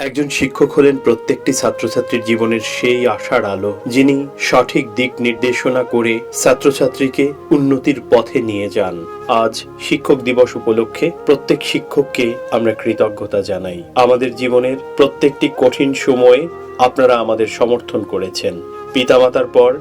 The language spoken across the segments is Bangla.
একজন শিক্ষক হলেন প্রত্যেকটি ছাত্রছাত্রীর জীবনের সেই আশার আলো, যিনি সঠিক দিক নির্দেশনা করে ছাত্রছাত্রীকে উন্নতির পথে নিয়ে যান। আজ শিক্ষক দিবস উপলক্ষে প্রত্যেক শিক্ষককে আমরা কৃতজ্ঞতা জানাই। আমাদের জীবনের প্রত্যেকটি কঠিন সময়ে আপনারা আমাদের সমর্থন করেছেন। পিতামাতার পর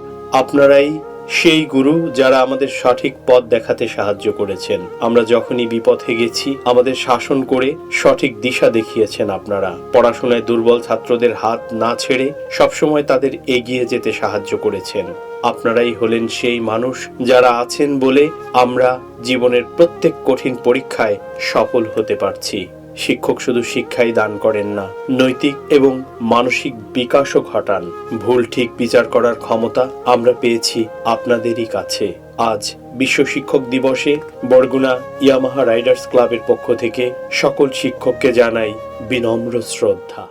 আপনারাই সেই গুরু, যারা আমাদের সঠিক পথ দেখাতে সাহায্য করেছেন। আমরা যখনই বিপথে গেছি, আমাদের শাসন করে সঠিক দিশা দেখিয়েছেন আপনারা। পড়াশোনায় দুর্বল ছাত্রদের হাত না ছেড়ে সবসময় তাদের এগিয়ে যেতে সাহায্য করেছেন। আপনারাই হলেন সেই মানুষ যারা আছেন বলে আমরা জীবনের প্রত্যেক কঠিন পরীক্ষায় সফল হতে পারছি। শিক্ষক শুধু শিক্ষাই দান করেন না, নৈতিক এবং মানসিক বিকাশও ঘটান। ভুল ঠিক বিচার করার ক্ষমতা আমরা পেয়েছি আপনাদেরই কাছে। আজ বিশ্ব শিক্ষক দিবসে বরগুনা ইয়ামাহা রাইডার্স ক্লাবের পক্ষ থেকে সকল শিক্ষককে জানাই বিনম্র শ্রদ্ধা।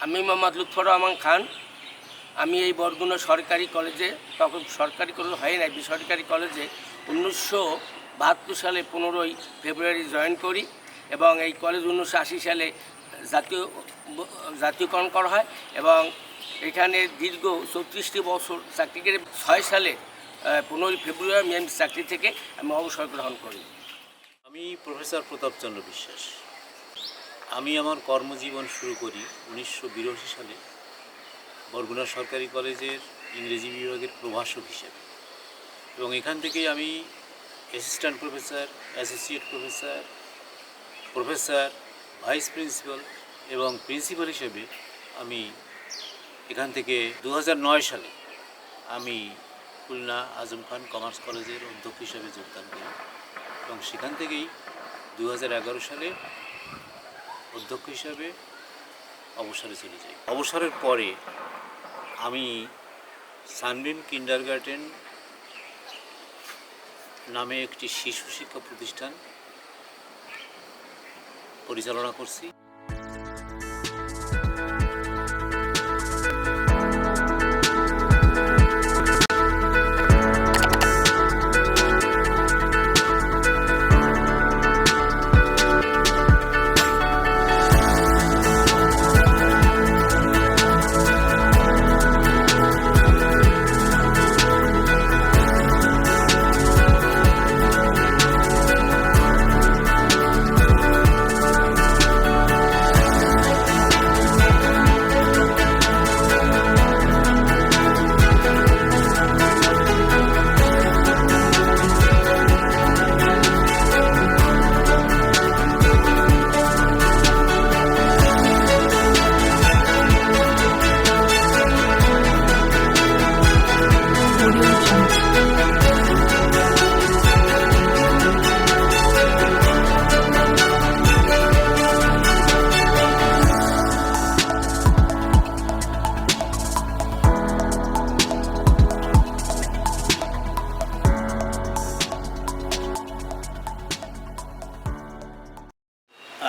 আমি মোহাম্মদ লুৎফর রহমান খান। আমি এই বরগুনা সরকারি কলেজে, তখন সরকারি কলেজ হয় নাই, বেসরকারি কলেজে 1972 সালে 15 ফেব্রুয়ারি জয়েন করি এবং এই কলেজ 1980 সালে জাতীয়করণ করা হয় এবং এখানে দীর্ঘ 34টি বছর চাকরি করে 6 সালে 15 ফেব্রুয়ারি আমি চাকরি থেকে আমি অবসর গ্রহণ করি। আমি প্রফেসর প্রতাপচন্দ্র বিশ্বাস। আমি আমার কর্মজীবন শুরু করি 1982 সালে বরগুনা সরকারি কলেজের ইংরেজি বিভাগের প্রভাষক হিসেবে, এবং এখান থেকেই আমি assistant professor, associate professor, professor, vice principal এবং প্রিন্সিপাল হিসেবে আমি এখান থেকে 2009 সালে আমি খুলনা আজম খান কমার্স কলেজের অধ্যক্ষ হিসেবে যোগদান করি এবং সেখান থেকেই 2011 সালে অধ্যক্ষ হিসাবে অবসরে চলে যাই। অবসরের পরে আমি সানবিন কিন্ডারগার্টেন নামে একটি শিশু শিক্ষা প্রতিষ্ঠান পরিচালনা করছি।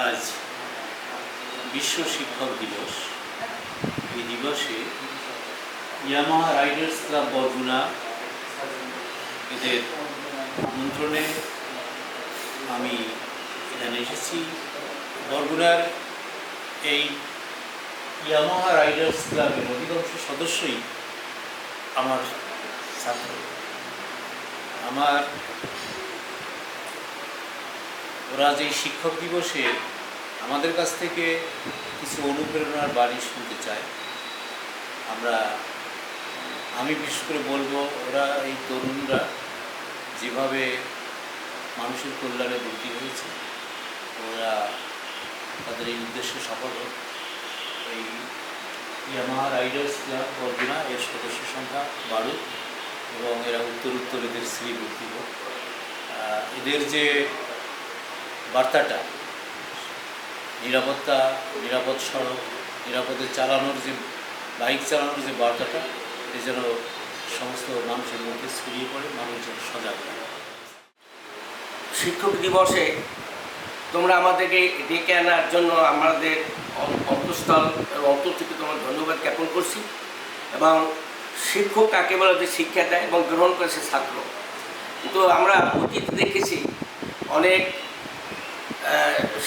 আজ বিশ্ব শিক্ষক দিবস। এই দিবসে ইয়ামাহা রাইডার্স ক্লাব বরগুনা এদের আমন্ত্রণে আমি এখানে এসেছি। বরগুনার এই ইয়ামাহা রাইডার্স ক্লাবের অধিকাংশ সদস্যই আমার ছাত্র। ওরা যে শিক্ষক দিবসে আমাদের কাছ থেকে কিছু অনুপ্রেরণার বাণী শুনতে চায়। আমি বিশেষ করে বলবো, ওরা এই তরুণরা যেভাবে মানুষের কল্যাণে ব্রতী হয়েছে, ওরা তাদের এই উদ্দেশ্যে সফল হোক। এই ইয়ামাহা রাইডার্স ক্লাব বরগুনা এর সদস্য সংখ্যা বাড়ুক এবং এরা উত্তর এদের শ্রীবৃদ্ধি হোক। এদের যে বার্তাটা, নিরাপত্তা, নিরাপদ সড়ক, নিরাপদে চালানোর যে বাইক চালানোর যে বার্তাটা, এ যেন সমস্ত মানুষের মধ্যে ছড়িয়ে পড়ে, মানুষ যেন সজাগ হয়। শিক্ষক দিবসে তোমরা আমাদেরকে ডেকে আনার জন্য আমাদের অন্তঃস্থল এবং অন্তর থেকে তোমার ধন্যবাদ জ্ঞাপন করছি। এবং শিক্ষক কাকে বলে, যে শিক্ষা দেয় এবং গ্রহণ করে সে ছাত্র। কিন্তু আমরা অতীতে দেখেছি অনেক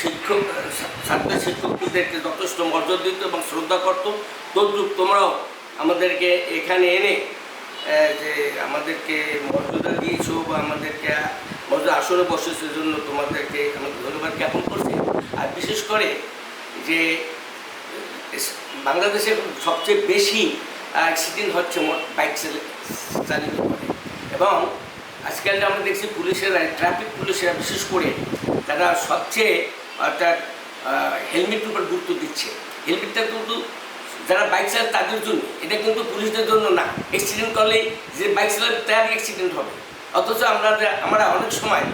শিক্ষক ছাত্র শিক্ষকদেরকে যথেষ্ট মর্যাদা দিত এবং শ্রদ্ধা করতো, তদ্রুপ তোমরাও আমাদেরকে এখানে এনে যে আমাদেরকে মর্যাদা দিয়েছো বা আমাদেরকে মর্যাদা আসরে বসেছে, সেজন্য তোমাদেরকে আমাদের ধন্যবাদ জ্ঞাপন করছি। আর বিশেষ করে যে বাংলাদেশে সবচেয়ে বেশি অ্যাক্সিডেন্ট হচ্ছে বাইক চালিত করে, এবং আজকাল আমরা দেখছি পুলিশেরা, ট্রাফিক পুলিশেরা বিশেষ করে তারা সবচেয়ে অর্থাৎ হেলমেটের উপর গুরুত্ব দিচ্ছে। হেলমেটটা কিন্তু যারা বাইক চালায় তাদের জন্য, এটা কিন্তু পুলিশদের জন্য না। অ্যাক্সিডেন্ট করলে যে বাইক চালাবে তার অ্যাক্সিডেন্ট হবে, অথচ আমরা অনেক সময়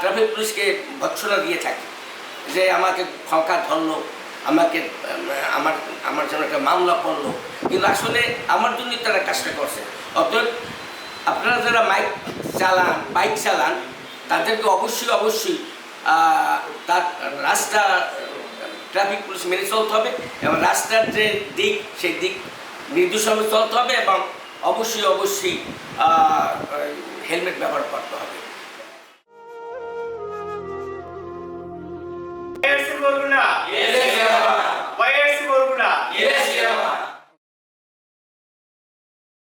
ট্রাফিক পুলিশকে ভৎসনা দিয়ে থাকি যে আমাকে ফাঁকা ধরলো, আমাকে আমার জন্য একটা মামলা করলো, কিন্তু আসলে আমার জন্যই তারা কাজটা করছে। অতএব আপনারা যারা বাইক চালান তাদেরকে অবশ্যই তার রাস্তা ট্রাফিক পুলিশ মেনে চলতে হবে, এবং রাস্তার যে দিক সেই দিক নির্দেশনা চলতে হবে, এবং অবশ্যই হেলমেট ব্যবহার করতে হবে।